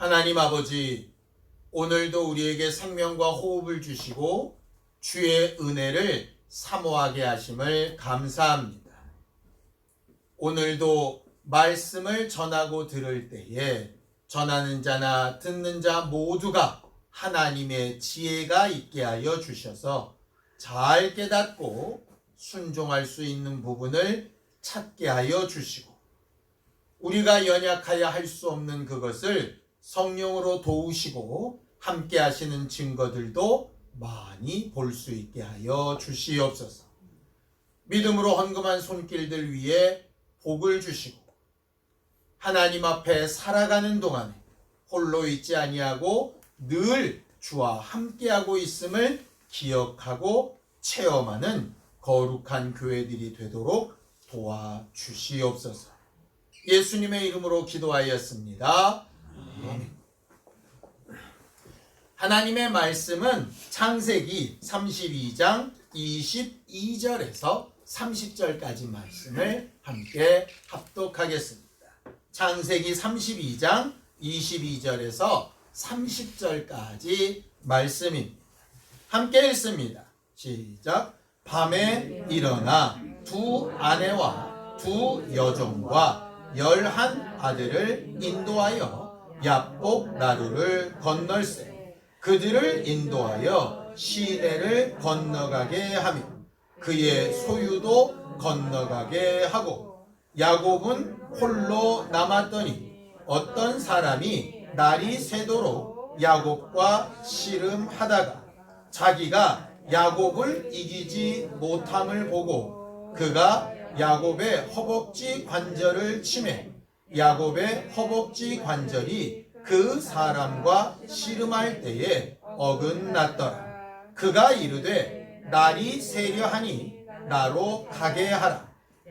하나님 아버지, 오늘도 우리에게 생명과 호흡을 주시고 주의 은혜를 사모하게 하심을 감사합니다. 오늘도 말씀을 전하고 들을 때에 전하는 자나 듣는 자 모두가 하나님의 지혜가 있게 하여 주셔서 잘 깨닫고 순종할 수 있는 부분을 찾게 하여 주시고, 우리가 연약하여 할 수 없는 그것을 성령으로 도우시고 함께 하시는 증거들도 많이 볼 수 있게 하여 주시옵소서. 믿음으로 헌금한 손길들 위에 복을 주시고, 하나님 앞에 살아가는 동안에 홀로 있지 아니하고 늘 주와 함께하고 있음을 기억하고 체험하는 거룩한 교회들이 되도록 도와주시옵소서. 예수님의 이름으로 기도하였습니다. 아멘. 하나님의 말씀은 창세기 32장 22절에서 30절까지 말씀을 함께 합독하겠습니다. 창세기 32장 22절에서 30절까지 말씀입니다. 함께 읽습니다. 시작. 밤에 일어나 두 아내와 두 여종과 11 아들을 인도하여 야복 나루를 건널세 그들을 인도하여 시내를 건너가게 하며 그의 소유도 건너가게 하고, 야곱은 홀로 남았더니 어떤 사람이 날이 새도록 야곱과 씨름하다가 자기가 야곱을 이기지 못함을 보고 그가 야곱의 허벅지 관절을 치매 야곱의 허벅지 관절이 그 사람과 씨름할 때에 어긋났더라. 그가 이르되 날이 새려 하니 나로 가게 하라.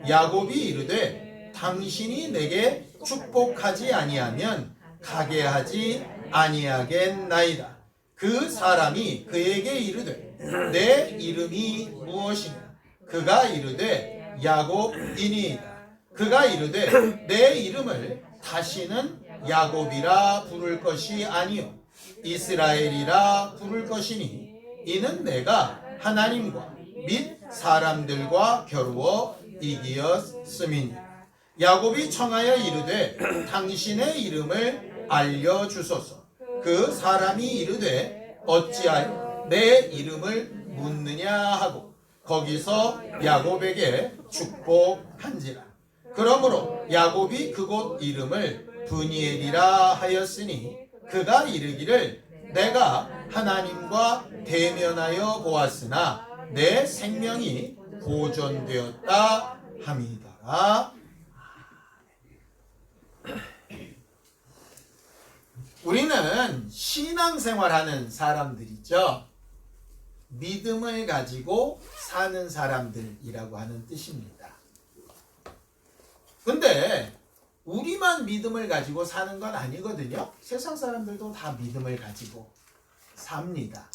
야곱이 이르되 당신이 내게 축복하지 아니하면 가게 하지 아니하겠나이다. 그 사람이 그에게 이르되 내 이름이 무엇이냐? 그가 이르되 야곱이니이다. 그가 이르되 내 이름을 다시는 야곱이라 부를 것이 아니요 이스라엘이라 부를 것이니 이는 내가 하나님과 및 사람들과 겨루어 이기었음이니. 야곱이 청하여 이르되 당신의 이름을 알려주소서. 그 사람이 이르되 어찌하여 내 이름을 묻느냐 하고 거기서 야곱에게 축복한지라. 그러므로 야곱이 그곳 이름을 브니엘이라 하였으니 그가 이르기를 내가 하나님과 대면하여 보았으나 내 생명이 보존되었다 함이더라. 우리는 신앙생활하는 사람들이죠. 믿음을 가지고 사는 사람들이라고 하는 뜻입니다. 근데 우리만 믿음을 가지고 사는 건 아니거든요. 세상 사람들도 다 믿음을 가지고 삽니다.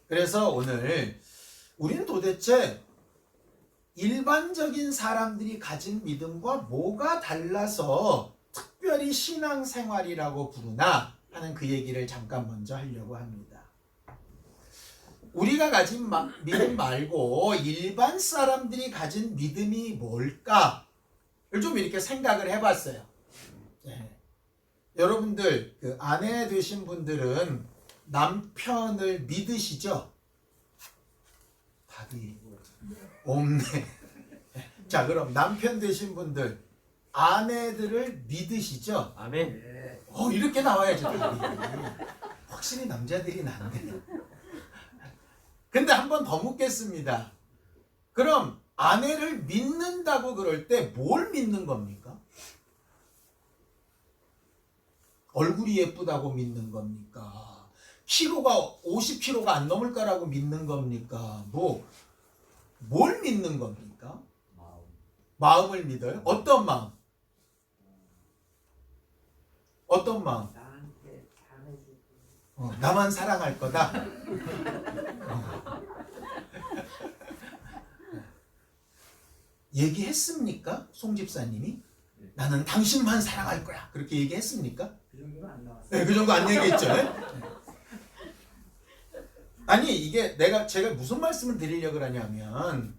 그래서 오늘 우리는 도대체 일반적인 사람들이 가진 믿음과 뭐가 달라서 특별히 신앙생활이라고 부르나 하는 그 얘기를 잠깐 먼저 하려고 합니다. 우리가 가진 믿음 말고 일반 사람들이 가진 믿음이 뭘까? 좀 이렇게 생각을 해봤어요. 네. 여러분들 그 아내 되신 분들은 남편을 믿으시죠? 답이 없네. 자, 그럼 남편 되신 분들 아내들을 믿으시죠? 아멘. 이렇게 나와야지. 확실히 남자들이 낫네. 근데 한 번 더 묻겠습니다. 그럼 아내를 믿는다고 그럴 때 뭘 믿는 겁니까? 얼굴이 예쁘다고 믿는 겁니까? 키로가 50kg가 안 넘을 거라고 믿는 겁니까? 뭘 믿는 겁니까? 마음을 믿어요? 어떤 마음? 어떤 마음? 나만 사랑할 거다. 얘기했습니까? 송 집사님이? 나는 당신만 사랑할 거야. 그렇게 얘기했습니까? 그 정도는 안 나왔어요. 네, 그 정도 안 얘기했죠. 네? 아니 이게 제가 무슨 말씀을 드리려고 하냐면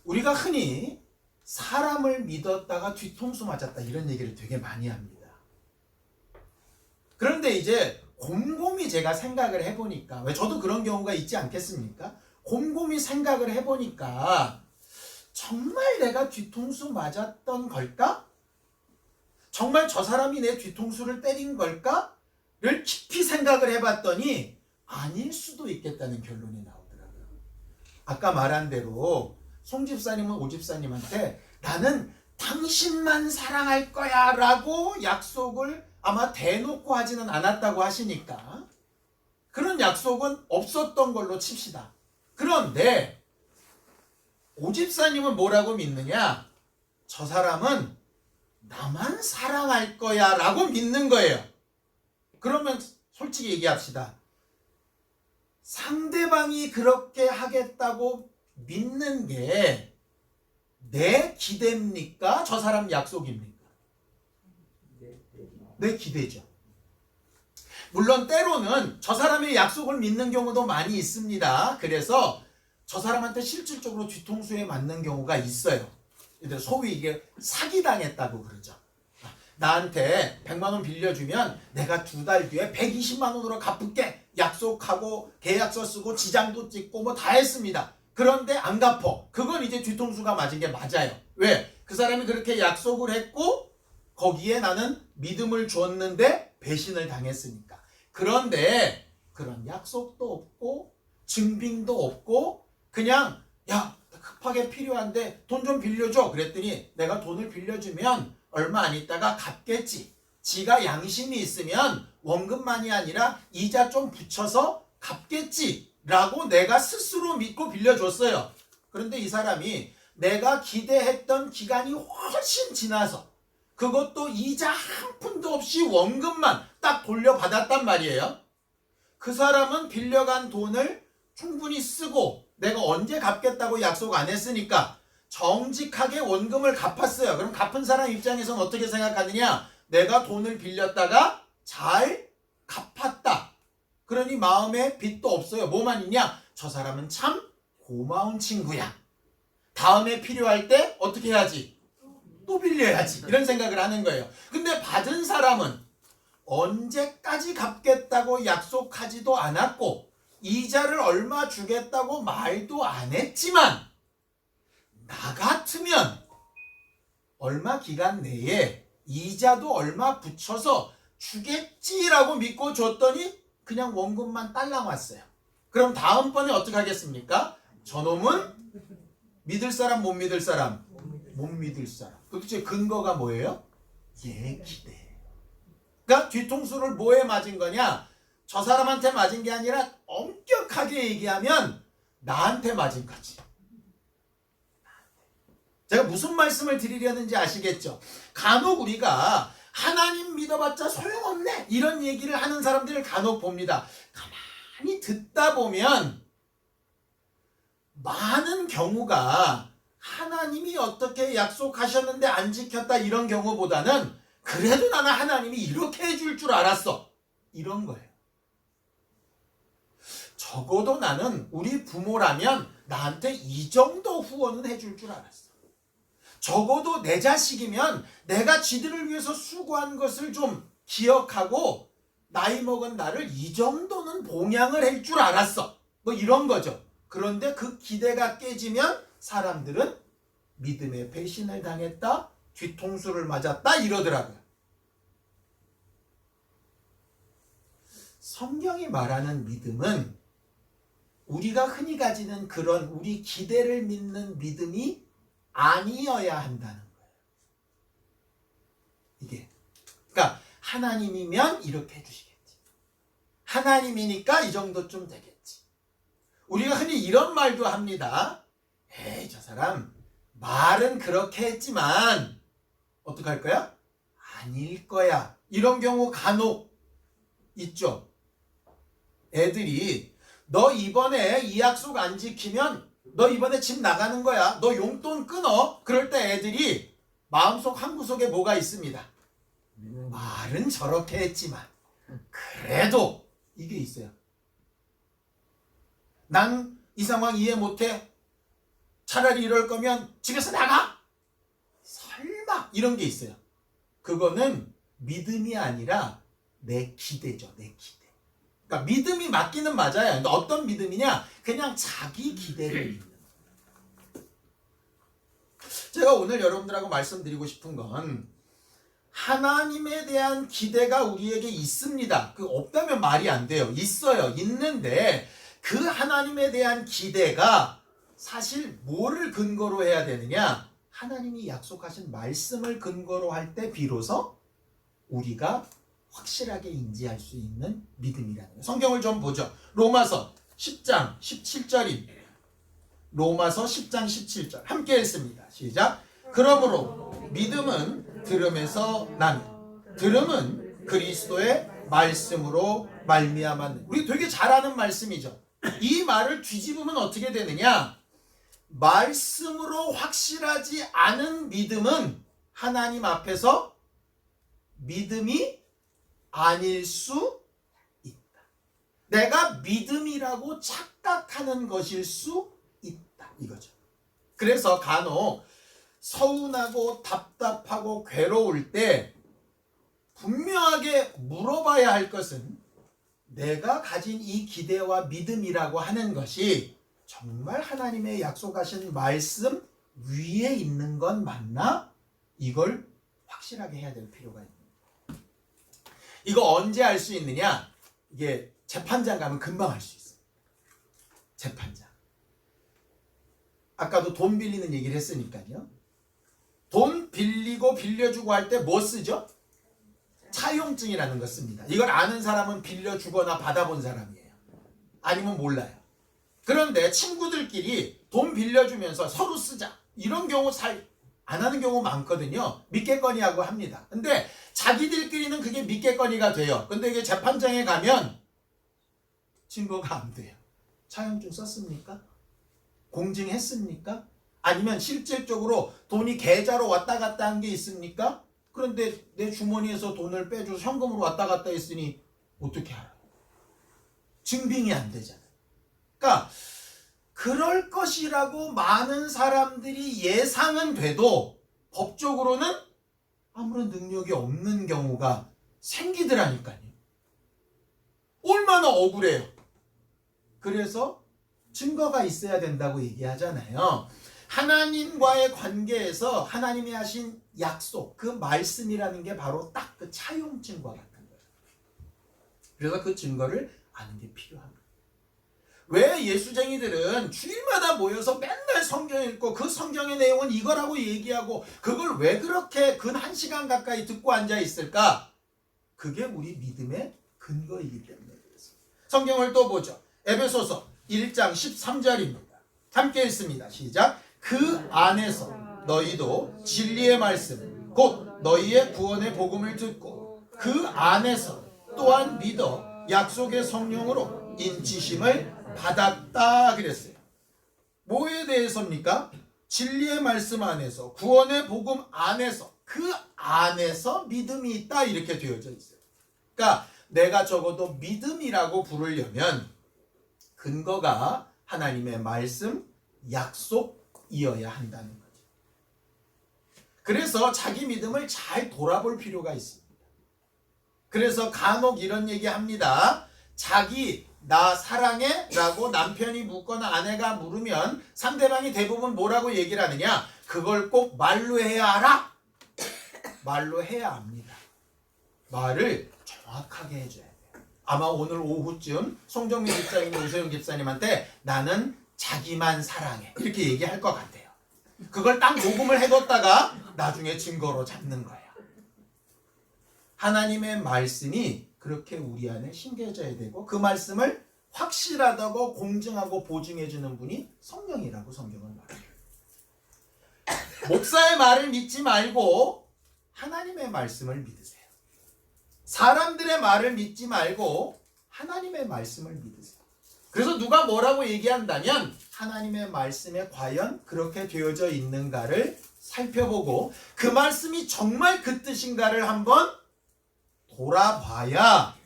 우리가 흔히 사람을 믿었다가 뒤통수 맞았다 이런 얘기를 되게 많이 합니다. 그런데 이제 곰곰이 제가 생각을 해보니까 왜 저도 그런 경우가 있지 않겠습니까? 곰곰이 생각을 해보니까 정말 내가 뒤통수 맞았던 걸까? 정말 저 사람이 내 뒤통수를 때린 걸까? 를 깊이 생각을 해봤더니 아닐 수도 있겠다는 결론이 나오더라고요. 아까 말한 대로 송 집사님은 오 집사님한테 나는 당신만 사랑할 거야 라고 약속을 아마 대놓고 하지는 않았다고 하시니까 그런 약속은 없었던 걸로 칩시다. 그런데 오 집사님은 뭐라고 믿느냐? 저 사람은 나만 사랑할 거야 라고 믿는 거예요. 그러면 솔직히 얘기합시다. 상대방이 그렇게 하겠다고 믿는 게 내 기대입니까? 저 사람 약속입니까? 내 기대죠. 물론 때로는 저 사람의 약속을 믿는 경우도 많이 있습니다. 그래서 저 사람한테 실질적으로 뒤통수에 맞는 경우가 있어요. 소위 이게 사기당했다고 그러죠. 나한테 100만 원 빌려주면 내가 2달 뒤에 120만 원으로 갚을게 약속하고 계약서 쓰고 지장도 찍고 뭐 다 했습니다. 그런데 안 갚어. 그건 이제 뒤통수가 맞은 게 맞아요. 왜? 그 사람이 그렇게 약속을 했고 거기에 나는 믿음을 줬는데 배신을 당했으니까. 그런데 그런 약속도 없고 증빙도 없고 그냥 야 급하게 필요한데 돈 좀 빌려줘. 그랬더니 내가 돈을 빌려주면 얼마 안 있다가 갚겠지. 지가 양심이 있으면 원금만이 아니라 이자 좀 붙여서 갚겠지 라고 내가 스스로 믿고 빌려줬어요. 그런데 이 사람이 내가 기대했던 기간이 훨씬 지나서 그것도 이자 한 푼도 없이 원금만 딱 돌려받았단 말이에요. 그 사람은 빌려간 돈을 충분히 쓰고 내가 언제 갚겠다고 약속 안 했으니까 정직하게 원금을 갚았어요. 그럼 갚은 사람 입장에서는 어떻게 생각하느냐? 내가 돈을 빌렸다가 잘 갚았다. 그러니 마음에 빚도 없어요. 뭐만 있냐? 저 사람은 참 고마운 친구야. 다음에 필요할 때 어떻게 해야지? 또 빌려야지. 이런 생각을 하는 거예요. 근데 받은 사람은 언제까지 갚겠다고 약속하지도 않았고 이자를 얼마 주겠다고 말도 안 했지만 나 같으면 얼마 기간 내에 이자도 얼마 붙여서 주겠지라고 믿고 줬더니 그냥 원금만 딸랑 왔어요. 그럼 다음번에 어떻게 하겠습니까? 저놈은 믿을 사람 못 믿을 사람? 못 믿을 사람. 도대체 근거가 뭐예요? 얘 기대. 그러니까 뒤통수를 뭐에 맞은 거냐? 저 사람한테 맞은 게 아니라 엄격하게 얘기하면 나한테 맞은 거지. 제가 무슨 말씀을 드리려는지 아시겠죠? 간혹 우리가 하나님 믿어봤자 소용없네 이런 얘기를 하는 사람들을 간혹 봅니다. 가만히 듣다 보면 많은 경우가 하나님이 어떻게 약속하셨는데 안 지켰다 이런 경우보다는 그래도 나는 하나님이 이렇게 해줄 줄 알았어 이런 거예요. 적어도 나는 우리 부모라면 나한테 이 정도 후원은 해줄 줄 알았어. 적어도 내 자식이면 내가 지들을 위해서 수고한 것을 좀 기억하고 나이 먹은 나를 이 정도는 봉양을 할 줄 알았어. 뭐 이런 거죠. 그런데 그 기대가 깨지면 사람들은 믿음의 배신을 당했다, 뒤통수를 맞았다 이러더라고요. 성경이 말하는 믿음은 우리가 흔히 가지는 그런 우리 기대를 믿는 믿음이 아니어야 한다는 거예요. 이게. 그러니까 하나님이면 이렇게 해주시겠지. 하나님이니까 이 정도쯤 되겠지. 우리가 흔히 이런 말도 합니다. 에이 저 사람 말은 그렇게 했지만 어떡할 거야? 아닐 거야. 이런 경우 간혹 있죠. 애들이 너 이번에 이 약속 안 지키면 너 이번에 집 나가는 거야. 너 용돈 끊어. 그럴 때 애들이 마음속 한구석에 뭐가 있습니다. 말은 저렇게 했지만 그래도 이게 있어요. 난 이 상황 이해 못해. 차라리 이럴 거면 집에서 나가. 설마 이런 게 있어요. 그거는 믿음이 아니라 내 기대죠. 내 기대. 그러니까 믿음이 맞기는 맞아요. 근데 어떤 믿음이냐? 그냥 자기 기대를 믿는. 제가 오늘 여러분들하고 말씀드리고 싶은 건 하나님에 대한 기대가 우리에게 있습니다. 그 없다면 말이 안 돼요. 있어요. 있는데 그 하나님에 대한 기대가 사실 뭐를 근거로 해야 되느냐? 하나님이 약속하신 말씀을 근거로 할 때 비로소 우리가 확실하게 인지할 수 있는 믿음이라는 거예요. 성경을 좀 보죠. 로마서 10장 17절입니다. 로마서 10장 17절 함께 읽습니다. 시작. 그러므로 믿음은 들음에서 나니 들음은 그리스도의 말씀으로 말미암았느니라. 우리 되게 잘 아는 말씀이죠. 이 말을 뒤집으면 어떻게 되느냐? 말씀으로 확실하지 않은 믿음은 하나님 앞에서 믿음이 아닐 수 있다. 내가 믿음이라고 착각하는 것일 수 있다. 이거죠. 그래서 간혹 서운하고 답답하고 괴로울 때 분명하게 물어봐야 할 것은 내가 가진 이 기대와 믿음이라고 하는 것이 정말 하나님의 약속하신 말씀 위에 있는 건 맞나? 이걸 확실하게 해야 될 필요가 있는 거예요. 이거 언제 알 수 있느냐? 이게 재판장 가면 금방 알 수 있어요. 재판장. 아까도 돈 빌리는 얘기를 했으니까요. 돈 빌리고 빌려주고 할 때 뭐 쓰죠? 차용증이라는 거 씁니다. 이걸 아는 사람은 빌려주거나 받아본 사람이에요. 아니면 몰라요. 그런데 친구들끼리 돈 빌려주면서 서로 쓰자. 이런 경우 잘 안 하는 경우 많거든요. 믿겠거니 하고 합니다. 근데 자기들끼리는 그게 믿겠거니가 돼요. 근데 이게 재판장에 가면 증거가 안 돼요. 차용증 썼습니까? 공증했습니까? 아니면 실질적으로 돈이 계좌로 왔다 갔다 한 게 있습니까? 그런데 내 주머니에서 돈을 빼줘서 현금으로 왔다 갔다 했으니 어떻게 알아요? 증빙이 안 되잖아요. 그러니까 그럴 것이라고 많은 사람들이 예상은 돼도 법적으로는 아무런 능력이 없는 경우가 생기더라니까요. 얼마나 억울해요. 그래서 증거가 있어야 된다고 얘기하잖아요. 하나님과의 관계에서 하나님이 하신 약속, 그 말씀이라는 게 바로 딱 그 차용증과 같은 거예요. 그래서 그 증거를 아는 게 필요합니다. 왜 예수쟁이들은 주일마다 모여서 맨날 성경 읽고 그 성경의 내용은 이거라고 얘기하고 그걸 왜 그렇게 근 1시간 가까이 듣고 앉아 있을까? 그게 우리 믿음의 근거이기 때문에 그렇습니다. 성경을 또 보죠. 에베소서 1장 13절입니다. 함께 읽습니다. 시작. 그 안에서 너희도 진리의 말씀 곧 너희의 구원의 복음을 듣고 그 안에서 또한 믿어 약속의 성령으로 인치심을 받았다 그랬어요. 뭐에 대해서입니까? 진리의 말씀 안에서 구원의 복음 안에서 그 안에서 믿음이 있다 이렇게 되어져 있어요. 그러니까 내가 적어도 믿음이라고 부르려면 근거가 하나님의 말씀, 약속이어야 한다는 거죠. 그래서 자기 믿음을 잘 돌아볼 필요가 있습니다. 그래서 간혹 이런 얘기 합니다. 자기 나 사랑해? 라고 남편이 묻거나 아내가 물으면 상대방이 대부분 뭐라고 얘기를 하느냐? 그걸 꼭 말로 해야 알아? 말로 해야 합니다. 말을 정확하게 해줘야 돼요. 아마 오늘 오후쯤 송정민 집사님, 오세영 집사님한테 나는 자기만 사랑해 이렇게 얘기할 것 같아요. 그걸 딱 녹음을 해뒀다가 나중에 증거로 잡는 거예요. 하나님의 말씀이 그렇게 우리 안에 심겨져야 되고 그 말씀을 확실하다고 공증하고 보증해주는 분이 성령이라고 성경은 말해요. 목사의 말을 믿지 말고 하나님의 말씀을 믿으세요. 사람들의 말을 믿지 말고 하나님의 말씀을 믿으세요. 그래서 누가 뭐라고 얘기한다면 하나님의 말씀에 과연 그렇게 되어져 있는가를 살펴보고 그 말씀이 정말 그 뜻인가를 한번 돌아봐야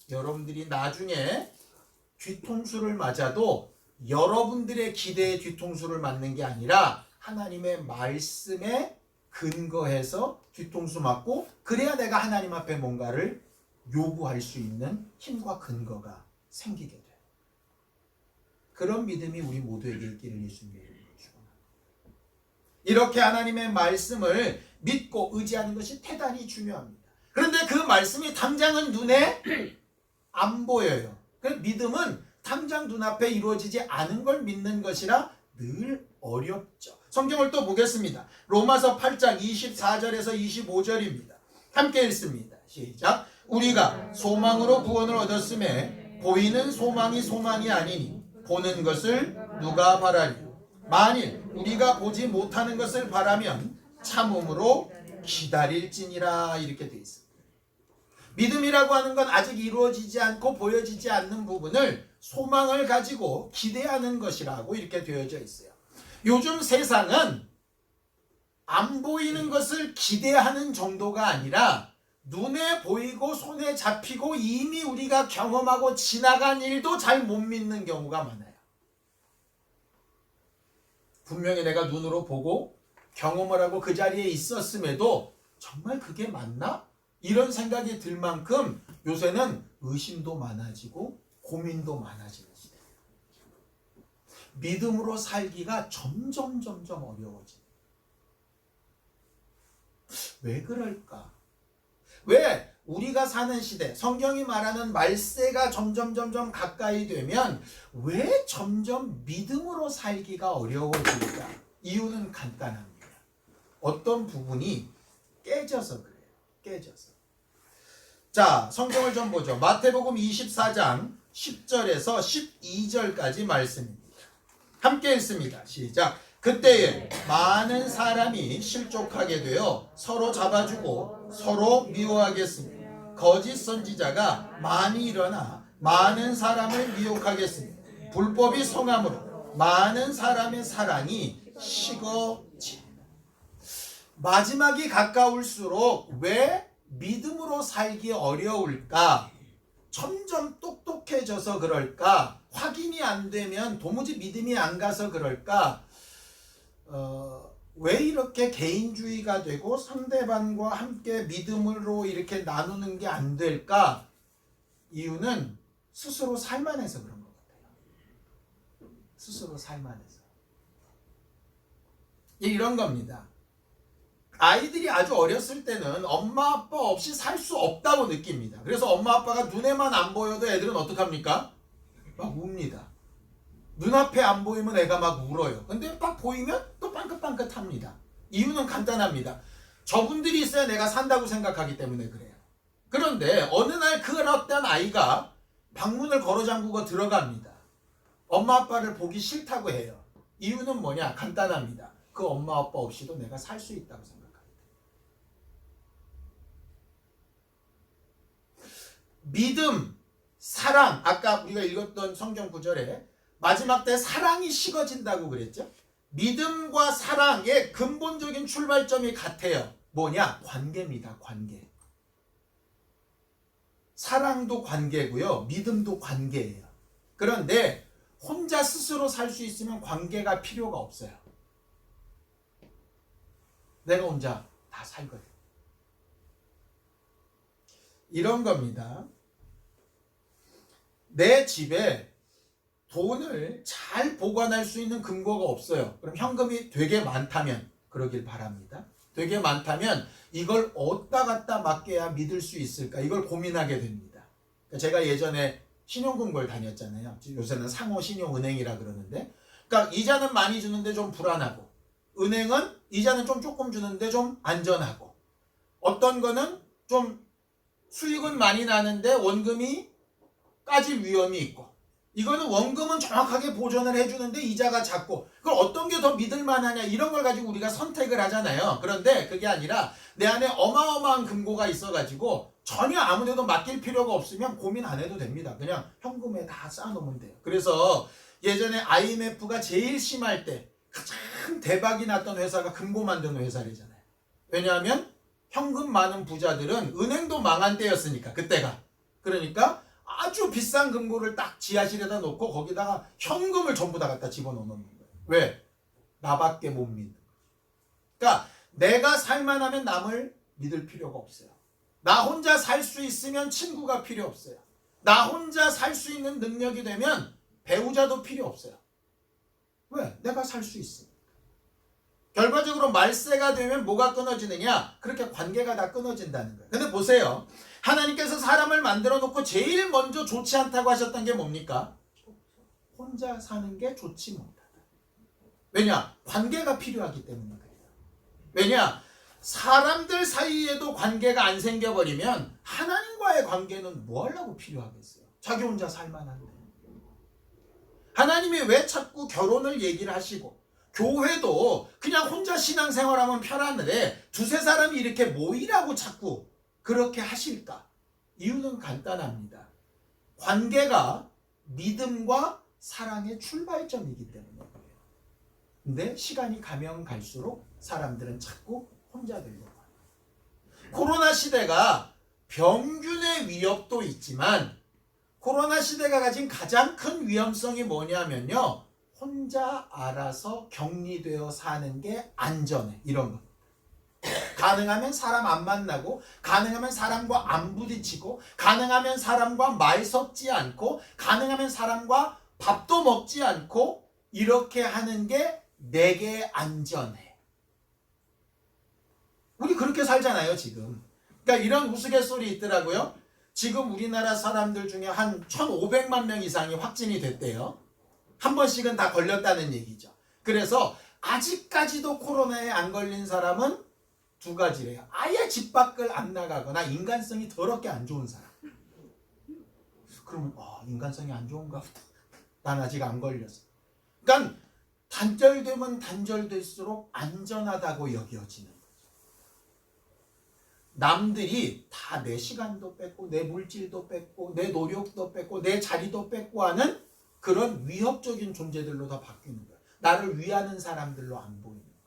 여러분들이 나중에 뒤통수를 맞아도 여러분들의 기대에 뒤통수를 맞는 게 아니라 하나님의 말씀에 근거해서 뒤통수 맞고 그래야 내가 하나님 앞에 뭔가를 요구할 수 있는 힘과 근거가 생기게 돼요. 그런 믿음이 우리 모두에게 있기를 예수님의 이름으로 축원합니다. 이렇게 하나님의 말씀을 믿고 의지하는 것이 대단히 중요합니다. 그런데 그 말씀이 당장은 눈에 안 보여요. 그 믿음은 당장 눈앞에 이루어지지 않은 걸 믿는 것이라 늘 어렵죠. 성경을 또 보겠습니다. 로마서 8장 24절에서 25절입니다. 함께 읽습니다. 시작. 우리가 소망으로 구원을 얻었음에 보이는 소망이 소망이 아니니 보는 것을 누가 바라리요. 만일 우리가 보지 못하는 것을 바라면 참음으로 기다릴지니라 이렇게 되어 있습니다. 믿음이라고 하는 건 아직 이루어지지 않고 보여지지 않는 부분을 소망을 가지고 기대하는 것이라고 이렇게 되어져 있어요. 요즘 세상은 안 보이는 것을 기대하는 정도가 아니라 눈에 보이고 손에 잡히고 이미 우리가 경험하고 지나간 일도 잘 못 믿는 경우가 많아요. 분명히 내가 눈으로 보고 경험을 하고 그 자리에 있었음에도 정말 그게 맞나? 이런 생각이 들 만큼 요새는 의심도 많아지고 고민도 많아지는 시대예요. 믿음으로 살기가 점점 어려워집니다. 왜 그럴까? 왜 우리가 사는 시대, 성경이 말하는 말세가 점점 가까이 되면 왜 점점 믿음으로 살기가 어려워질까? 이유는 간단합니다. 어떤 부분이 깨져서 그래요. 깨져서. 자, 성경을 좀 보죠. 마태복음 24장 10절에서 12절까지 말씀입니다. 함께 읽습니다. 시작. 그때에 많은 사람이 실족하게 되어 서로 잡아주고 서로 미워하겠습니다. 거짓 선지자가 많이 일어나 많은 사람을 미혹하겠습니다. 불법이 성함으로 많은 사람의 사랑이 식어집니다. 마지막이 가까울수록 왜 믿음으로 살기 어려울까? 점점 똑똑해져서 그럴까? 확인이 안 되면 도무지 믿음이 안 가서 그럴까? 왜 이렇게 개인주의가 되고 상대방과 함께 믿음으로 이렇게 나누는 게 안 될까? 이유는 스스로 살만해서 그런 것 같아요. 스스로 살만해서. 이런 겁니다. 아이들이 아주 어렸을 때는 엄마 아빠 없이 살 수 없다고 느낍니다. 그래서 엄마 아빠가 눈에만 안 보여도 애들은 어떡합니까? 막 웁니다. 눈앞에 안 보이면 애가 막 울어요. 근데 딱 보이면 또 빵긋빵긋합니다. 이유는 간단합니다. 저분들이 있어야 내가 산다고 생각하기 때문에 그래요. 그런데 어느 날 그런 아이가 방문을 걸어 잠그고 들어갑니다. 엄마 아빠를 보기 싫다고 해요. 이유는 뭐냐? 간단합니다. 그 엄마 아빠 없이도 내가 살 수 있다고 생각합니다. 믿음, 사랑, 아까 우리가 읽었던 성경 구절에 마지막 때 사랑이 식어진다고 그랬죠? 믿음과 사랑의 근본적인 출발점이 같아요. 뭐냐? 관계입니다. 관계. 사랑도 관계고요. 믿음도 관계예요. 그런데 혼자 스스로 살 수 있으면 관계가 필요가 없어요. 내가 혼자 다 살거든. 이런 겁니다. 내 집에 돈을 잘 보관할 수 있는 근거가 없어요. 그럼 현금이 되게 많다면 그러길 바랍니다. 되게 많다면 이걸 어디다 갖다 맡겨야 믿을 수 있을까? 이걸 고민하게 됩니다. 제가 예전에 신용금고를 다녔잖아요. 요새는 상호신용은행이라 그러는데, 그러니까 이자는 많이 주는데 좀 불안하고, 은행은 이자는 좀 조금 주는데 좀 안전하고, 어떤 거는 좀 수익은 많이 나는데 원금이 까질 위험이 있고, 이거는 원금은 정확하게 보존을 해주는데 이자가 작고, 그걸 어떤 게 더 믿을 만하냐, 이런 걸 가지고 우리가 선택을 하잖아요. 그런데 그게 아니라 내 안에 어마어마한 금고가 있어가지고 전혀 아무데도 맡길 필요가 없으면 고민 안 해도 됩니다. 그냥 현금에 다 쌓아놓으면 돼요. 그래서 예전에 IMF가 제일 심할 때 가장 큰 대박이 났던 회사가 금고 만드는 회사래잖아요. 왜냐하면 현금 많은 부자들은 은행도 망한 때였으니까, 그때가. 그러니까 아주 비싼 금고를 딱 지하실에다 놓고 거기다가 현금을 전부 다 갖다 집어넣는 거예요. 왜? 나밖에 못 믿는 거예요. 그러니까 내가 살만하면 남을 믿을 필요가 없어요. 나 혼자 살 수 있으면 친구가 필요 없어요. 나 혼자 살 수 있는 능력이 되면 배우자도 필요 없어요. 왜? 내가 살 수 있으니까. 결과적으로 말세가 되면 뭐가 끊어지느냐? 그렇게 관계가 다 끊어진다는 거예요. 근데 보세요. 하나님께서 사람을 만들어 놓고 제일 먼저 좋지 않다고 하셨던 게 뭡니까? 혼자 사는 게 좋지 못하다. 왜냐? 관계가 필요하기 때문에 그래요. 왜냐? 사람들 사이에도 관계가 안 생겨버리면 하나님과의 관계는 뭐 하려고 필요하겠어요? 자기 혼자 살만한데. 하나님이 왜 자꾸 결혼을 얘기를 하시고 교회도 그냥 혼자 신앙생활하면 편한데 두세 사람이 이렇게 모이라고 자꾸 그렇게 하실까? 이유는 간단합니다. 관계가 믿음과 사랑의 출발점이기 때문에 그래요. 근데 시간이 가면 갈수록 사람들은 자꾸 혼자 되려고 합니다. 코로나 시대가 병균의 위협도 있지만 코로나 시대가 가진 가장 큰 위험성이 뭐냐면요. 혼자 알아서 격리되어 사는 게 안전해. 이런 거. 가능하면 사람 안 만나고, 가능하면 사람과 안 부딪히고, 가능하면 사람과 말 섞지 않고, 가능하면 사람과 밥도 먹지 않고, 이렇게 하는 게 내게 안전해. 우리 그렇게 살잖아요, 지금. 그러니까 이런 우스갯소리 있더라고요. 지금 우리나라 사람들 중에 한 1,500만 명 이상이 확진이 됐대요. 한 번씩은 다 걸렸다는 얘기죠. 그래서 아직까지도 코로나에 안 걸린 사람은 두 가지래요. 아예 집 밖을 안 나가거나 인간성이 더럽게 안 좋은 사람. 그러면 인간성이 안 좋은가 보다. 난 아직 안 걸렸어. 그러니까 단절되면 단절될수록 안전하다고 여겨지는 거죠. 남들이 다 내 시간도 뺏고 내 물질도 뺏고 내 노력도 뺏고 내 자리도 뺏고 하는 그런 위협적인 존재들로 다 바뀌는 거예요. 나를 위하는 사람들로 안 보이는 거예요.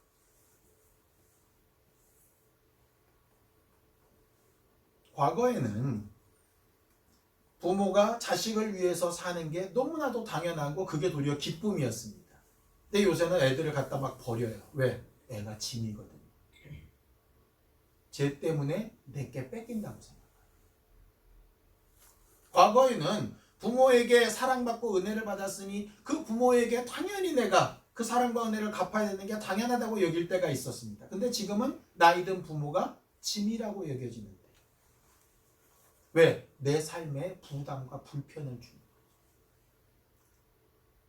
과거에는 부모가 자식을 위해서 사는 게 너무나도 당연하고 그게 도리어 기쁨이었습니다. 근데 요새는 애들을 갖다 막 버려요. 왜? 애가 짐이거든요. 쟤 때문에 내게 뺏긴다고 생각해요. 과거에는 부모에게 사랑받고 은혜를 받았으니 그 부모에게 당연히 내가 그 사랑과 은혜를 갚아야 되는 게 당연하다고 여길 때가 있었습니다. 근데 지금은 나이든 부모가 짐이라고 여겨지는데 왜? 내 삶에 부담과 불편을 주는 거죠.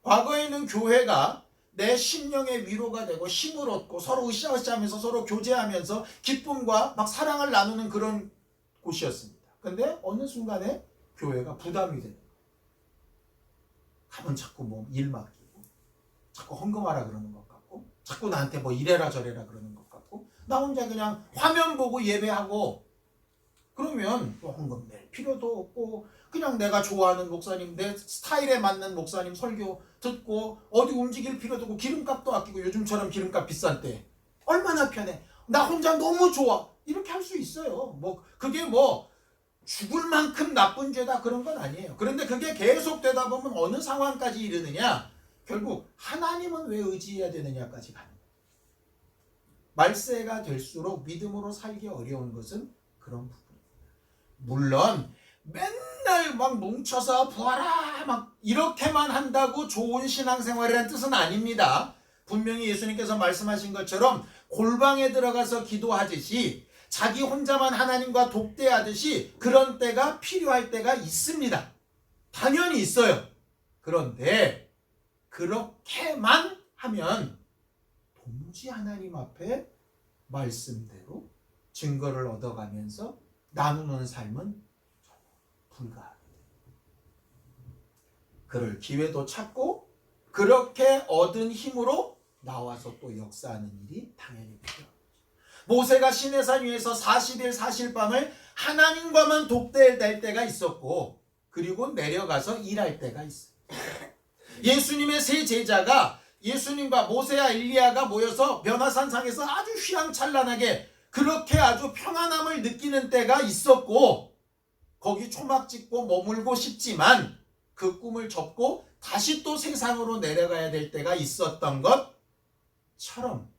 과거에는 교회가 내 심령의 위로가 되고 힘을 얻고 서로 으쌰으쌰하면서 서로 교제하면서 기쁨과 막 사랑을 나누는 그런 곳이었습니다. 근데 어느 순간에 교회가 부담이 되는 거예요. 가면 자꾸 뭐 일 맡기고 자꾸 헌금하라 그러는 것 같고 자꾸 나한테 뭐 이래라 저래라 그러는 것 같고 나 혼자 그냥 화면 보고 예배하고 그러면 뭐 헌금 낼 필요도 없고 그냥 내가 좋아하는 목사님 내 스타일에 맞는 목사님 설교 듣고 어디 움직일 필요도 없고 기름값도 아끼고 요즘처럼 기름값 비싼 때 얼마나 편해. 나 혼자 너무 좋아. 이렇게 할 수 있어요. 뭐 그게 뭐 죽을 만큼 나쁜 죄다 그런 건 아니에요. 그런데 그게 계속되다 보면 어느 상황까지 이르느냐? 결국 하나님은 왜 의지해야 되느냐까지 가는 거예요. 말세가 될수록 믿음으로 살기 어려운 것은 그런 부분입니다. 물론 맨날 막 뭉쳐서 부하라 막 이렇게만 한다고 좋은 신앙생활이라는 뜻은 아닙니다. 분명히 예수님께서 말씀하신 것처럼 골방에 들어가서 기도하듯이 자기 혼자만 하나님과 독대하듯이 그런 때가 필요할 때가 있습니다. 당연히 있어요. 그런데 그렇게만 하면 도무지 하나님 앞에 말씀대로 증거를 얻어가면서 나누는 삶은 불가하게 됩니다. 그럴 기회도 찾고 그렇게 얻은 힘으로 나와서 또 역사하는 일이 당연히 필요합니다. 모세가 시내산 위에서 40일 40밤을 하나님과만 독대할 때가 있었고 그리고 내려가서 일할 때가 있어요. 예수님의 세 제자가 예수님과 모세와 엘리야가 모여서 변화산상에서 아주 휘황찬란하게 그렇게 아주 평안함을 느끼는 때가 있었고, 거기 초막 찍고 머물고 싶지만 그 꿈을 접고 다시 또 세상으로 내려가야 될 때가 있었던 것처럼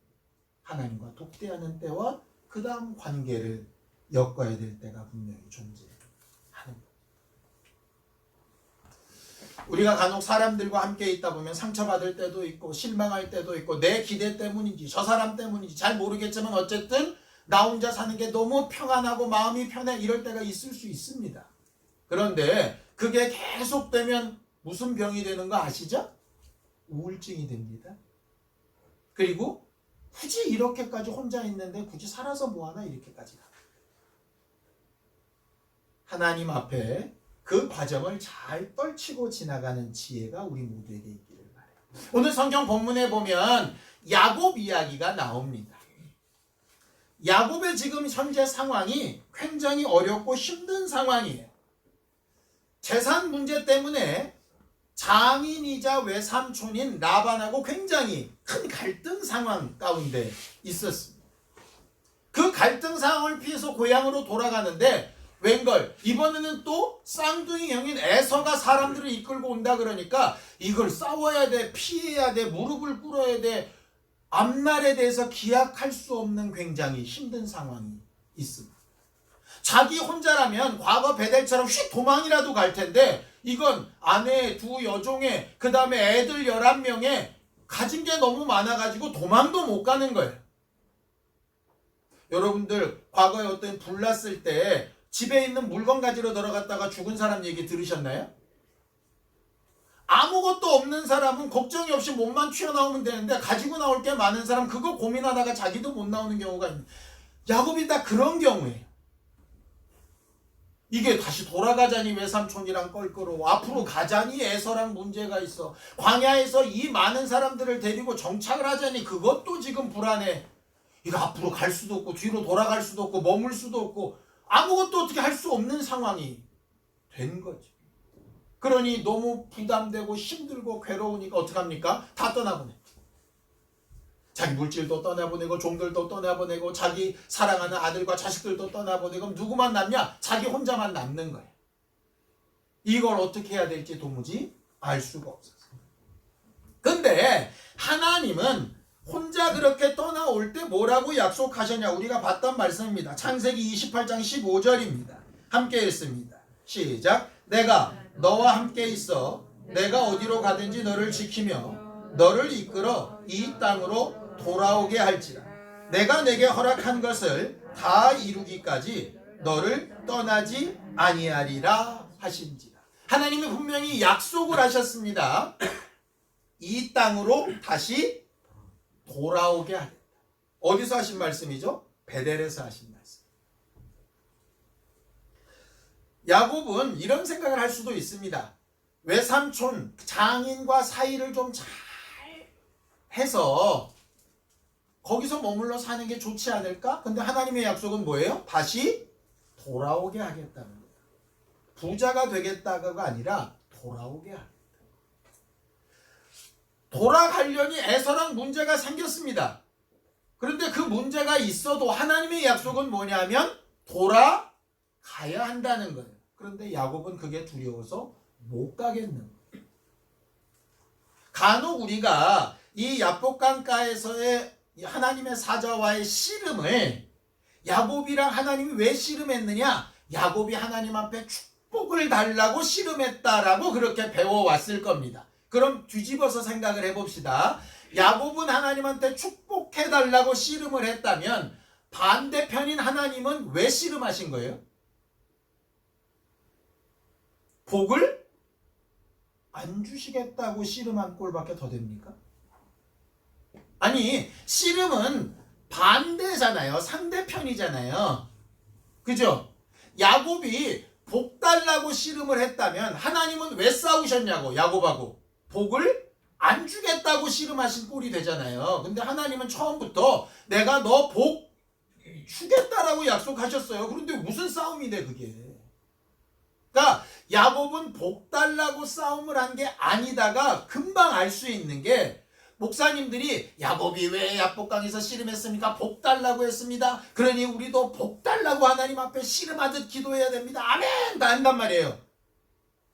하나님과 독대하는 때와 그 다음 관계를 엮어야 될 때가 분명히 존재하는 것. 우리가 간혹 사람들과 함께 있다 보면 상처받을 때도 있고 실망할 때도 있고 내 기대 때문인지 저 사람 때문인지 잘 모르겠지만 어쨌든 나 혼자 사는 게 너무 평안하고 마음이 편해 이럴 때가 있을 수 있습니다. 그런데 그게 계속되면 무슨 병이 되는 거 아시죠? 우울증이 됩니다. 그리고 굳이 이렇게까지 혼자 있는데 굳이 살아서 뭐하나 이렇게까지 가. 하나님 앞에 그 과정을 잘 떨치고 지나가는 지혜가 우리 모두에게 있기를 바라요. 오늘 성경 본문에 보면 야곱 이야기가 나옵니다. 야곱의 지금 현재 상황이 굉장히 어렵고 힘든 상황이에요. 재산 문제 때문에 장인이자 외삼촌인 라반하고 굉장히 큰 갈등 상황 가운데 있었습니다. 그 갈등 상황을 피해서 고향으로 돌아가는데 웬걸 이번에는 또 쌍둥이 형인 에서가 사람들을 이끌고 온다 그러니까 이걸 싸워야 돼, 피해야 돼, 무릎을 꿇어야 돼. 앞날에 대해서 기약할 수 없는 굉장히 힘든 상황이 있습니다. 자기 혼자라면 과거 베델처럼 휙 도망이라도 갈 텐데 이건 아내 두 여종에 그 다음에 애들 11명에 가진 게 너무 많아가지고 도망도 못 가는 거예요. 여러분들 과거에 어떤 불났을 때 집에 있는 물건 가지러 들어갔다가 죽은 사람 얘기 들으셨나요? 아무것도 없는 사람은 걱정이 없이 몸만 튀어나오면 되는데 가지고 나올 게 많은 사람 그거 고민하다가 자기도 못 나오는 경우가 있는. 야곱이 다 그런 경우예요. 이게 다시 돌아가자니 외삼촌이랑 껄끄러워. 앞으로 가자니 에서랑 문제가 있어. 광야에서 이 많은 사람들을 데리고 정착을 하자니 그것도 지금 불안해. 이거 앞으로 갈 수도 없고 뒤로 돌아갈 수도 없고 머물 수도 없고 아무것도 어떻게 할 수 없는 상황이 된 거지. 그러니 너무 부담되고 힘들고 괴로우니까 어떡합니까? 다 떠나보내. 자기 물질도 떠나보내고 종들도 떠나보내고 자기 사랑하는 아들과 자식들도 떠나보내고 누구만 남냐? 자기 혼자만 남는 거예요. 이걸 어떻게 해야 될지 도무지 알 수가 없었어요. 근데 하나님은 혼자 그렇게 떠나올 때 뭐라고 약속하셨냐? 우리가 봤던 말씀입니다. 창세기 28장 15절입니다. 함께 읽습니다. 시작. 내가 너와 함께 있어 내가 어디로 가든지 너를 지키며 너를 이끌어 이 땅으로 돌아오게 할지라. 내가 내게 허락한 것을 다 이루기까지 너를 떠나지 아니하리라 하신지라. 하나님이 분명히 약속을 하셨습니다. 이 땅으로 다시 돌아오게 하겠다. 어디서 하신 말씀이죠? 베델에서 하신 말씀. 야곱은 이런 생각을 할 수도 있습니다. 외삼촌 장인과 사이를 좀 잘 해서 거기서 머물러 사는 게 좋지 않을까? 근데 하나님의 약속은 뭐예요? 다시 돌아오게 하겠다는 거예요. 부자가 되겠다가 아니라 돌아오게 하겠다. 돌아가려니 에서랑 문제가 생겼습니다. 그런데 그 문제가 있어도 하나님의 약속은 뭐냐면 돌아가야 한다는 거예요. 그런데 야곱은 그게 두려워서 못 가겠는 거예요. 간혹 우리가 이 야복강가에서의 하나님의 사자와의 씨름을 야곱이랑 하나님이 왜 씨름했느냐? 야곱이 하나님 앞에 축복을 달라고 씨름했다라고 그렇게 배워왔을 겁니다. 그럼 뒤집어서 생각을 해봅시다. 야곱은 하나님한테 축복해달라고 씨름을 했다면 반대편인 하나님은 왜 씨름하신 거예요? 복을 안 주시겠다고 씨름한 꼴밖에 더 됩니까? 아니, 씨름은 반대잖아요. 상대편이잖아요. 그죠? 야곱이 복 달라고 씨름을 했다면 하나님은 왜 싸우셨냐고, 야곱하고. 복을 안 주겠다고 씨름하신 꼴이 되잖아요. 근데 하나님은 처음부터 내가 너 복 주겠다라고 약속하셨어요. 그런데 무슨 싸움이 돼 그게. 그러니까 야곱은 복 달라고 싸움을 한 게 아니다가 금방 알 수 있는 게 목사님들이 야곱이 왜 야복강에서 씨름했습니까? 복 달라고 했습니다. 그러니 우리도 복 달라고 하나님 앞에 씨름하듯 기도해야 됩니다. 아멘! 다 한단 말이에요.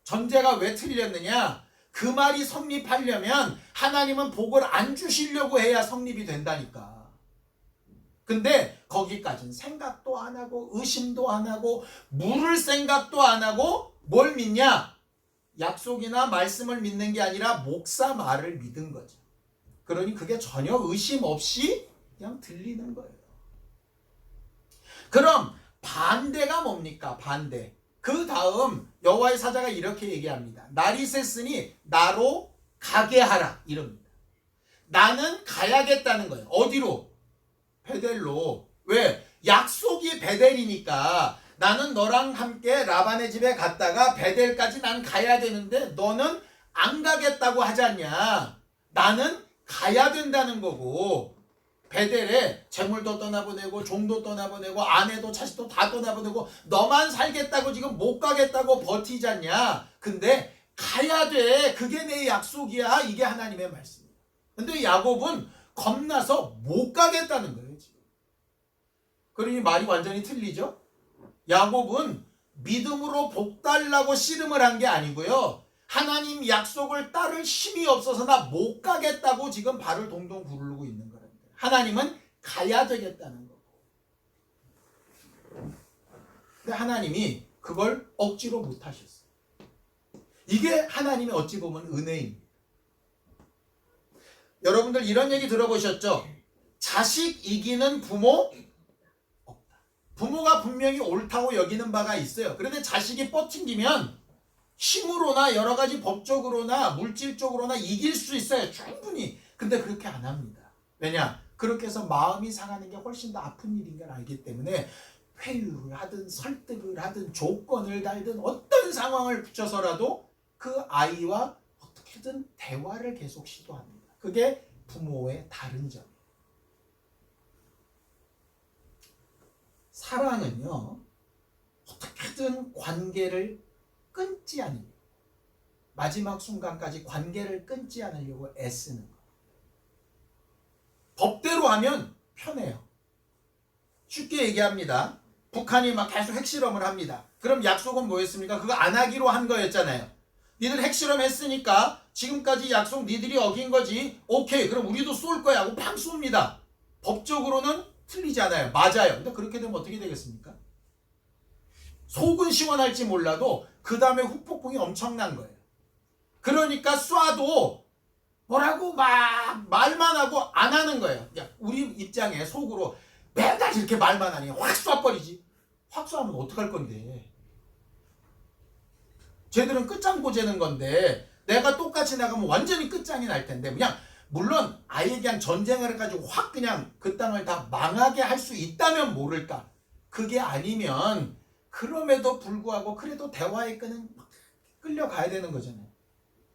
전제가 왜 틀렸느냐? 그 말이 성립하려면 하나님은 복을 안 주시려고 해야 성립이 된다니까. 근데 거기까지는 생각도 안 하고 의심도 안 하고 물을 생각도 안 하고 뭘 믿냐? 약속이나 말씀을 믿는 게 아니라 목사 말을 믿은 거죠. 그러니 그게 전혀 의심 없이 그냥 들리는 거예요. 그럼 반대가 뭡니까? 반대. 그 다음 여호와의 사자가 이렇게 얘기합니다. 날이 샜으니 나로 가게 하라 이럽니다. 나는 가야겠다는 거예요. 어디로? 베델로. 왜? 약속이 베델이니까 나는 너랑 함께 라반의 집에 갔다가 베델까지 난 가야 되는데 너는 안 가겠다고 하지 않냐. 나는 가야 된다는 거고 베델에 재물도 떠나보내고 종도 떠나보내고 아내도 자식도 다 떠나보내고 너만 살겠다고 지금 못 가겠다고 버티지 않냐. 근데 가야 돼. 그게 내 약속이야. 이게 하나님의 말씀이에요. 근데 야곱은 겁나서 못 가겠다는 거예요. 지금. 그러니 말이 완전히 틀리죠. 야곱은 믿음으로 복 달라고 씨름을 한 게 아니고요. 하나님 약속을 따를 힘이 없어서 나 못 가겠다고 지금 발을 동동 구르고 있는 거랍니다. 하나님은 가야 되겠다는 거고. 근데 하나님이 그걸 억지로 못 하셨어요. 이게 하나님의 어찌 보면 은혜입니다. 여러분들 이런 얘기 들어보셨죠? 자식 이기는 부모 없다. 부모가 분명히 옳다고 여기는 바가 있어요. 그런데 자식이 뻗팅기면 힘으로나 여러 가지 법적으로나 물질적으로나 이길 수 있어요. 충분히. 근데 그렇게 안 합니다. 왜냐? 그렇게 해서 마음이 상하는 게 훨씬 더 아픈 일인 걸 알기 때문에 회유를 하든 설득을 하든 조건을 달든 어떤 상황을 붙여서라도 그 아이와 어떻게든 대화를 계속 시도합니다. 그게 부모의 다른 점이에요. 사랑은요, 어떻게든 관계를 끊지 않으려고, 마지막 순간까지 관계를 끊지 않으려고 애쓰는 거. 법대로 하면 편해요. 쉽게 얘기합니다. 북한이 막 계속 핵실험을 합니다. 그럼 약속은 뭐였습니까? 그거 안 하기로 한 거였잖아요. 니들 핵실험 했으니까 지금까지 약속 니들이 어긴 거지. 오케이, 그럼 우리도 쏠 거야 하고 팡 쏩니다. 법적으로는 틀리지 않아요. 맞아요. 근데 그렇게 되면 어떻게 되겠습니까? 속은 시원할지 몰라도 그 다음에 후폭풍이 엄청난 거예요. 그러니까 쏴도 뭐라고 막 말만 하고 안 하는 거예요. 야, 우리 입장에 속으로 맨날 이렇게 말만 하니 확 쏴버리지. 확 쏴면 어떡할 건데. 쟤들은 끝장 보자는 건데 내가 똑같이 나가면 완전히 끝장이 날 텐데 그냥 물론 아예 그냥 전쟁을 해가지고 확 그냥 그 땅을 다 망하게 할 수 있다면 모를까. 그게 아니면 그럼에도 불구하고 그래도 대화의 끈은 끌려가야 되는 거잖아요.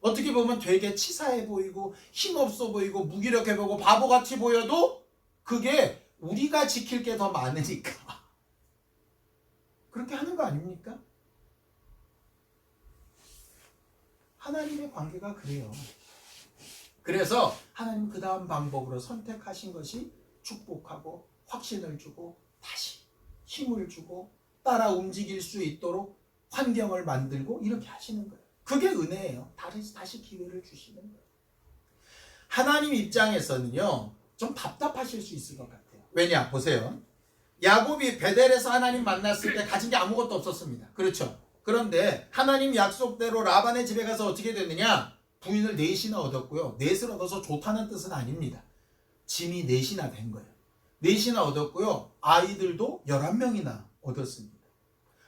어떻게 보면 되게 치사해 보이고 힘없어 보이고 무기력해 보이고 바보같이 보여도 그게 우리가 지킬 게 더 많으니까 그렇게 하는 거 아닙니까? 하나님의 관계가 그래요. 그래서 하나님 그 다음 방법으로 선택하신 것이 축복하고 확신을 주고 다시 힘을 주고 따라 움직일 수 있도록 환경을 만들고 이렇게 하시는 거예요. 그게 은혜예요. 다시 기회를 주시는 거예요. 하나님 입장에서는요, 좀 답답하실 수 있을 것 같아요. 왜냐? 보세요. 야곱이 베델에서 하나님 만났을 때 가진 게 아무것도 없었습니다. 그렇죠? 그런데 하나님 약속대로 라반의 집에 가서 어떻게 됐느냐? 부인을 넷이나 얻었고요. 넷을 얻어서 좋다는 뜻은 아닙니다. 짐이 넷이나 된 거예요. 넷이나 얻었고요. 아이들도 11명이나 얻었습니다.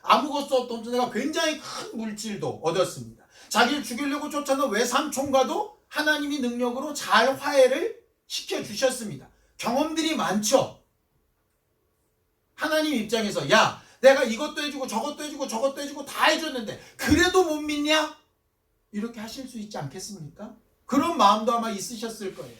아무것도 없던 자가 굉장히 큰 물질도 얻었습니다. 자기를 죽이려고 쫓아는 외삼촌과도 하나님이 능력으로 잘 화해를 시켜주셨습니다. 경험들이 많죠. 하나님 입장에서 야, 내가 이것도 해주고 저것도 해주고 저것도 해주고 다 해줬는데 그래도 못 믿냐? 이렇게 하실 수 있지 않겠습니까? 그런 마음도 아마 있으셨을 거예요.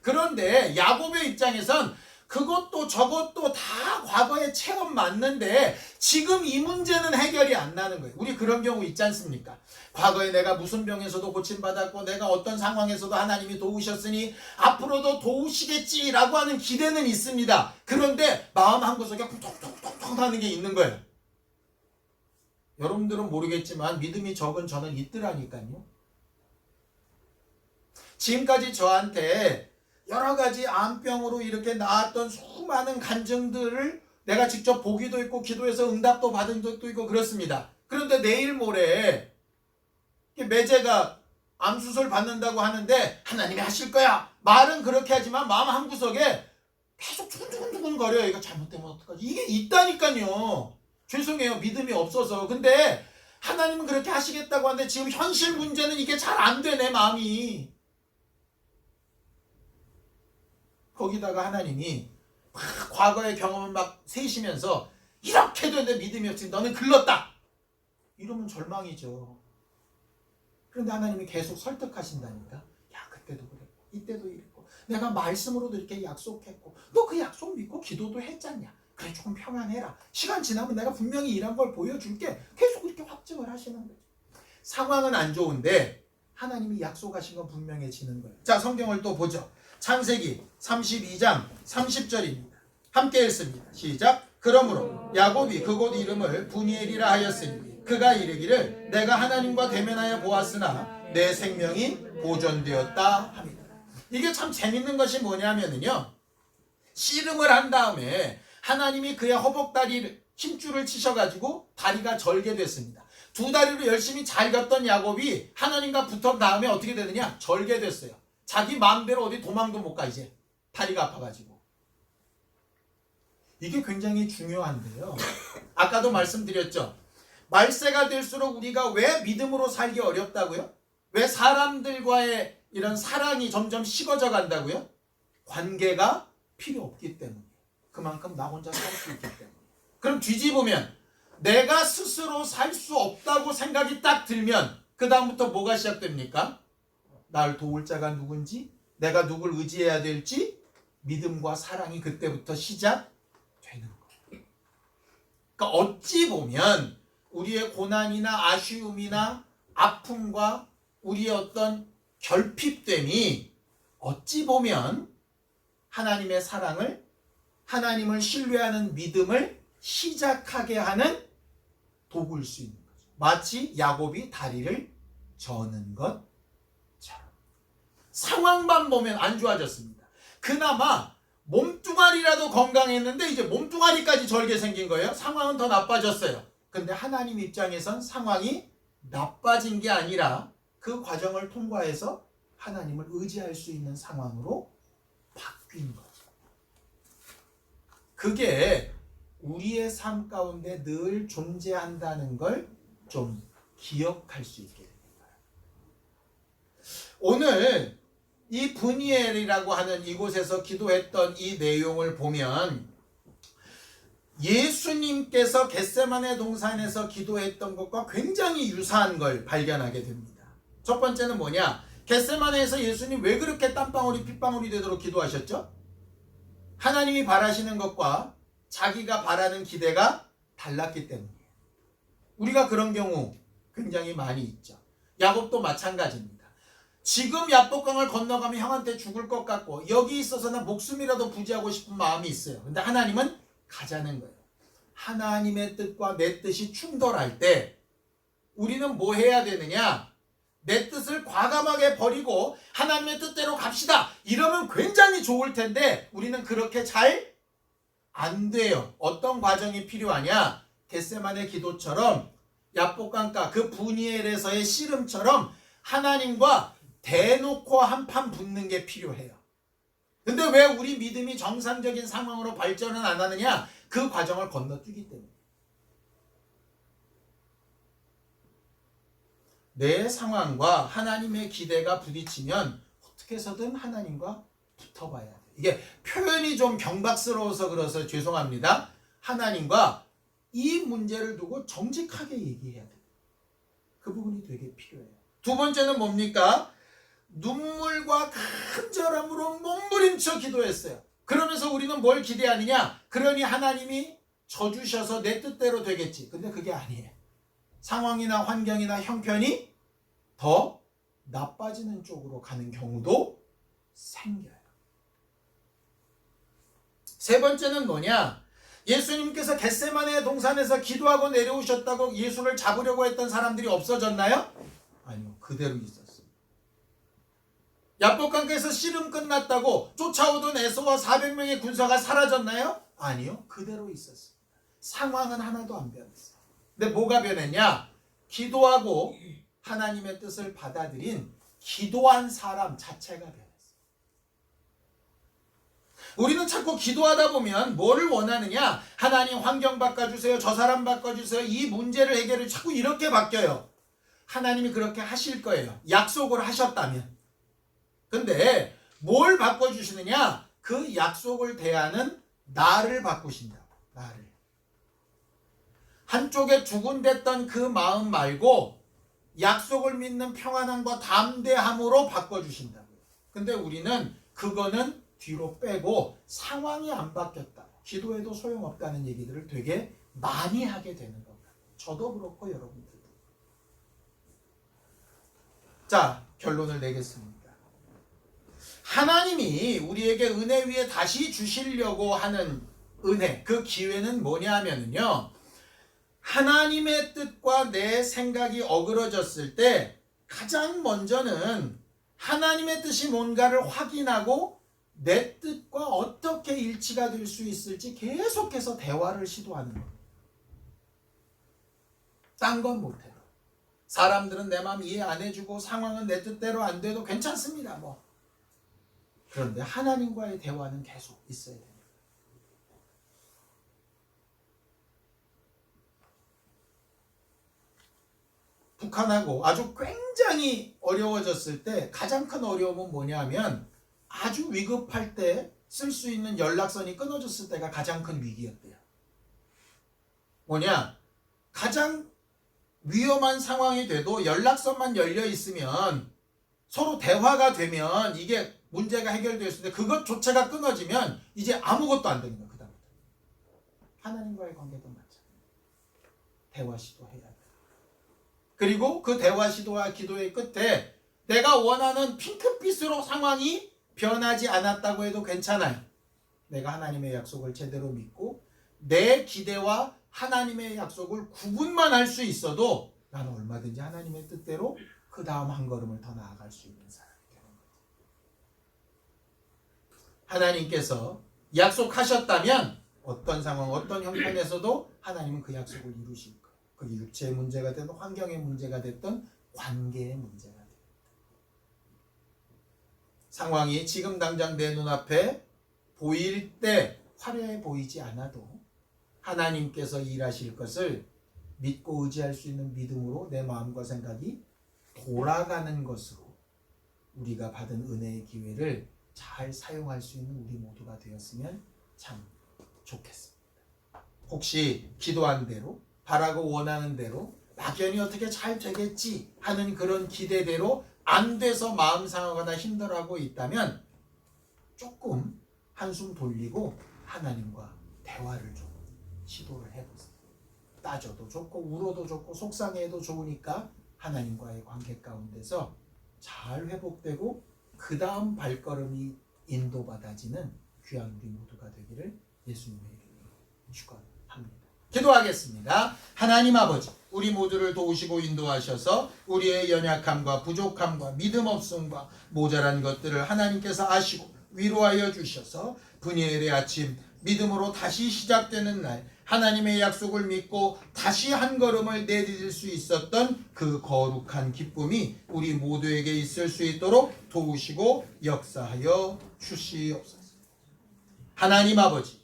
그런데 야곱의 입장에선 그것도 저것도 다 과거의 체험 맞는데 지금 이 문제는 해결이 안 나는 거예요. 우리 그런 경우 있지 않습니까? 과거에 내가 무슨 병에서도 고침받았고 내가 어떤 상황에서도 하나님이 도우셨으니 앞으로도 도우시겠지라고 하는 기대는 있습니다. 그런데 마음 한구석에 쿵통통통통 하는 게 있는 거예요. 여러분들은 모르겠지만 믿음이 적은 저는 있더라니까요. 지금까지 저한테 여러 가지 암병으로 이렇게 나았던 수많은 간증들을 내가 직접 보기도 했고 기도해서 응답도 받은 적도 있고 그렇습니다. 그런데 내일 모레 매제가 암수술 받는다고 하는데 하나님이 하실 거야. 말은 그렇게 하지만 마음 한구석에 계속 두근두근 거려요. 이거 잘못되면 어떡하지? 이게 있다니까요. 죄송해요. 믿음이 없어서. 근데 하나님은 그렇게 하시겠다고 하는데 지금 현실 문제는 이게 잘 안 되네 마음이. 거기다가 하나님이 막 과거의 경험을 막 세시면서 이렇게도 내 믿음이 없으니 너는 글렀다. 이러면 절망이죠. 그런데 하나님이 계속 설득하신다니까. 야 그때도 그랬고 이때도 이랬고 내가 말씀으로도 이렇게 약속했고 너 그 약속 믿고 기도도 했잖냐. 그래 조금 평안해라. 시간 지나면 내가 분명히 일한 걸 보여줄게. 계속 이렇게 확증을 하시는 거죠. 상황은 안 좋은데 하나님이 약속하신 건 분명해지는 거예요. 자 성경을 또 보죠. 창세기 32장 30절입니다. 함께 읽습니다. 시작. 그러므로 야곱이 그곳 이름을 브니엘이라 하였으니 그가 이르기를 내가 하나님과 대면하여 보았으나 내 생명이 보존되었다 합니다. 이게 참 재밌는 것이 뭐냐면요. 씨름을 한 다음에 하나님이 그의 허벅다리 힘줄을 치셔가지고 다리가 절게 됐습니다. 두 다리로 열심히 잘 걷던 야곱이 하나님과 붙은 다음에 어떻게 되느냐? 절게 됐어요. 자기 마음대로 어디 도망도 못 가 이제. 다리가 아파가지고. 이게 굉장히 중요한데요. 아까도 말씀드렸죠. 말세가 될수록 우리가 왜 믿음으로 살기 어렵다고요? 왜 사람들과의 이런 사랑이 점점 식어져 간다고요? 관계가 필요 없기 때문에. 그만큼 나 혼자 살 수 있기 때문에. 그럼 뒤집으면 내가 스스로 살 수 없다고 생각이 딱 들면 그 다음부터 뭐가 시작됩니까? 날 도울 자가 누군지, 내가 누굴 의지해야 될지 믿음과 사랑이 그때부터 시작되는 거예요. 그러니까 어찌 보면 우리의 고난이나 아쉬움이나 아픔과 우리의 어떤 결핍됨이 어찌 보면 하나님의 사랑을, 하나님을 신뢰하는 믿음을 시작하게 하는 도구일 수 있는 거죠. 마치 야곱이 다리를 저는 것처럼. 상황만 보면 안 좋아졌습니다. 그나마 몸뚱아리라도 건강했는데 이제 몸뚱아리까지 절게 생긴 거예요. 상황은 더 나빠졌어요. 근데 하나님 입장에선 상황이 나빠진 게 아니라 그 과정을 통과해서 하나님을 의지할 수 있는 상황으로 바뀐 거죠. 그게 우리의 삶 가운데 늘 존재한다는 걸 좀 기억할 수 있게 됩니다. 오늘 이 브니엘이라고 하는 이곳에서 기도했던 이 내용을 보면 예수님께서 겟세마네 동산에서 기도했던 것과 굉장히 유사한 걸 발견하게 됩니다. 첫 번째는 뭐냐? 겟세마네에서 예수님 왜 그렇게 땀방울이 핏방울이 되도록 기도하셨죠? 하나님이 바라시는 것과 자기가 바라는 기대가 달랐기 때문이에요. 우리가 그런 경우 굉장히 많이 있죠. 야곱도 마찬가지입니다. 지금 야복강을 건너가면 형한테 죽을 것 같고 여기 있어서는 목숨이라도 부지하고 싶은 마음이 있어요. 근데 하나님은 가자는 거예요. 하나님의 뜻과 내 뜻이 충돌할 때 우리는 뭐 해야 되느냐? 내 뜻을 과감하게 버리고 하나님의 뜻대로 갑시다. 이러면 굉장히 좋을 텐데 우리는 그렇게 잘 안 돼요. 어떤 과정이 필요하냐? 겟세마네 기도처럼 야복강가 그 브니엘에서의 씨름처럼 하나님과 대놓고 한판 붙는 게 필요해요. 근데 왜 우리 믿음이 정상적인 상황으로 발전은 안 하느냐? 그 과정을 건너뛰기 때문에. 내 상황과 하나님의 기대가 부딪히면 어떻게 해서든 하나님과 붙어봐야 돼요. 이게 표현이 좀 경박스러워서 그래서 죄송합니다. 하나님과 이 문제를 두고 정직하게 얘기해야 돼요. 그 부분이 되게 필요해요. 두 번째는 뭡니까? 눈물과 간절함으로 몸부림쳐 기도했어요. 그러면서 우리는 뭘 기대하느냐? 그러니 하나님이 져주셔서 내 뜻대로 되겠지. 근데 그게 아니에요. 상황이나 환경이나 형편이 더 나빠지는 쪽으로 가는 경우도 생겨요. 세 번째는 뭐냐? 예수님께서 겟세마네 동산에서 기도하고 내려오셨다고 예수를 잡으려고 했던 사람들이 없어졌나요? 아니요. 그대로 있었어요. 야복강가에서 씨름 끝났다고 쫓아오던 에서와 400명의 군사가 사라졌나요? 아니요. 그대로 있었습니다. 상황은 하나도 안 변했어요. 근데 뭐가 변했냐? 기도하고 하나님의 뜻을 받아들인 기도한 사람 자체가 변했어요. 우리는 자꾸 기도하다 보면 뭐를 원하느냐? 하나님 환경 바꿔주세요. 저 사람 바꿔주세요. 이 문제를 해결을 자꾸 이렇게 바뀌어요. 하나님이 그렇게 하실 거예요. 약속을 하셨다면. 근데 뭘 바꿔주시느냐? 그 약속을 대하는 나를 바꾸신다고. 나를. 한쪽에 두근댔던 그 마음 말고 약속을 믿는 평안함과 담대함으로 바꿔주신다고요. 근데 우리는 그거는 뒤로 빼고 상황이 안 바뀌었다. 기도해도 소용없다는 얘기들을 되게 많이 하게 되는 겁니다. 저도 그렇고 여러분들도. 자, 결론을 내겠습니다. 하나님이 우리에게 은혜 위에 다시 주시려고 하는 은혜, 그 기회는 뭐냐 하면요. 하나님의 뜻과 내 생각이 어그러졌을 때 가장 먼저는 하나님의 뜻이 뭔가를 확인하고 내 뜻과 어떻게 일치가 될 수 있을지 계속해서 대화를 시도하는 겁니다. 딴 건 못해요. 사람들은 내 마음 이해 안 해주고 상황은 내 뜻대로 안 돼도 괜찮습니다. 뭐. 그런데 하나님과의 대화는 계속 있어야 됩니다. 북한하고 아주 굉장히 어려워졌을 때 가장 큰 어려움은 뭐냐면 아주 위급할 때 쓸 수 있는 연락선이 끊어졌을 때가 가장 큰 위기였대요. 뭐냐? 가장 위험한 상황이 돼도 연락선만 열려 있으면 서로 대화가 되면 이게 문제가 해결될 수 있는데 그것조차가 끊어지면 이제 아무것도 안 되는 거예요. 그다음부터. 하나님과의 관계도 마찬가지예요. 대화 시도해야 돼요. 그리고 그 대화 시도와 기도의 끝에 내가 원하는 핑크빛으로 상황이 변하지 않았다고 해도 괜찮아요. 내가 하나님의 약속을 제대로 믿고 내 기대와 하나님의 약속을 구분만 할 수 있어도 나는 얼마든지 하나님의 뜻대로 그 다음 한 걸음을 더 나아갈 수 있는 사람이 되는 거죠. 하나님께서 약속하셨다면 어떤 상황, 어떤 형편에서도 하나님은 그 약속을 이루실 거예요. 그게 육체의 문제가 됐든 환경의 문제가 됐든 관계의 문제가 됐든. 상황이 지금 당장 내 눈앞에 보일 때 화려해 보이지 않아도 하나님께서 일하실 것을 믿고 의지할 수 있는 믿음으로 내 마음과 생각이 돌아가는 것으로 우리가 받은 은혜의 기회를 잘 사용할 수 있는 우리 모두가 되었으면 참 좋겠습니다. 혹시 기도한 대로 바라고 원하는 대로 막연히 어떻게 잘 되겠지 하는 그런 기대대로 안 돼서 마음 상하거나 힘들어하고 있다면 조금 한숨 돌리고 하나님과 대화를 좀 시도를 해보세요. 따져도 좋고 울어도 좋고 속상해도 좋으니까 하나님과의 관계 가운데서 잘 회복되고 그 다음 발걸음이 인도받아지는 귀한 우리 모두가 되기를 예수님의 이름으로 축원합니다. 기도하겠습니다. 하나님 아버지, 우리 모두를 도우시고 인도하셔서 우리의 연약함과 부족함과 믿음 없음과 모자란 것들을 하나님께서 아시고 위로하여 주셔서 분이엘의 아침 믿음으로 다시 시작되는 날 하나님의 약속을 믿고 다시 한 걸음을 내디딜 수 있었던 그 거룩한 기쁨이 우리 모두에게 있을 수 있도록 도우시고 역사하여 주시옵소서. 하나님 아버지,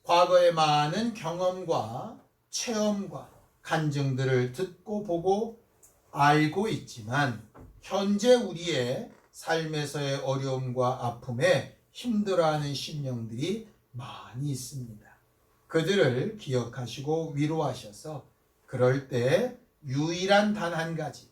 과거의 많은 경험과 체험과 간증들을 듣고 보고 알고 있지만 현재 우리의 삶에서의 어려움과 아픔에 힘들어하는 심령들이 많이 있습니다. 그들을 기억하시고 위로하셔서 그럴 때 유일한 단 한 가지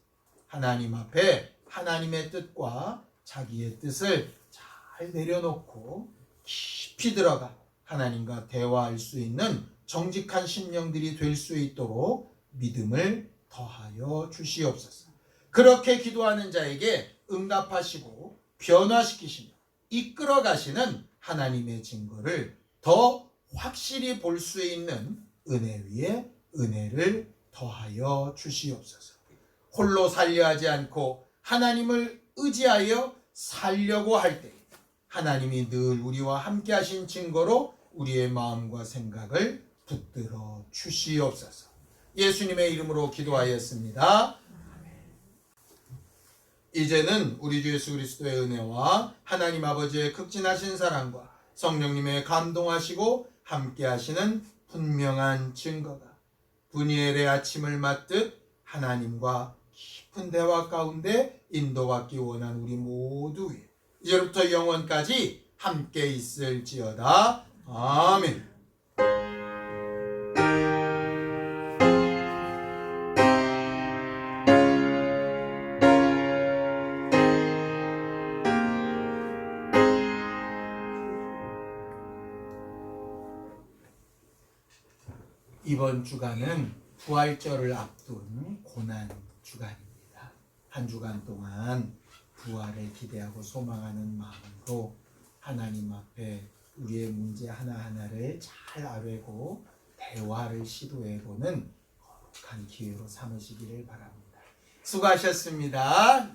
하나님 앞에 하나님의 뜻과 자기의 뜻을 잘 내려놓고 깊이 들어가 하나님과 대화할 수 있는 정직한 심령들이 될 수 있도록 믿음을 더하여 주시옵소서. 그렇게 기도하는 자에게 응답하시고 변화시키시며 이끌어 가시는 하나님의 증거를 더 확실히 볼 수 있는 은혜 위에 은혜를 더하여 주시옵소서. 홀로 살려 하지 않고 하나님을 의지하여 살려고 할 때 하나님이 늘 우리와 함께 하신 증거로 우리의 마음과 생각을 붙들어 주시옵소서. 예수님의 이름으로 기도하였습니다. 이제는 우리 주 예수 그리스도의 은혜와 하나님 아버지의 극진하신 사랑과 성령님의 감동하시고 함께 하시는 분명한 증거가 분이엘의 아침을 맞듯 하나님과 깊은 대화 가운데 인도받기 원한 우리 모두 위에 이제부터 영원까지 함께 있을지어다. 아멘. 이번 주간은 부활절을 앞둔 고난 주간입니다. 한 주간 동안 부활을 기대하고 소망하는 마음으로 하나님 앞에 우리의 문제 하나하나를 잘 아뢰고 대화를 시도해보는 거룩한 기회로 삼으시기를 바랍니다. 수고하셨습니다.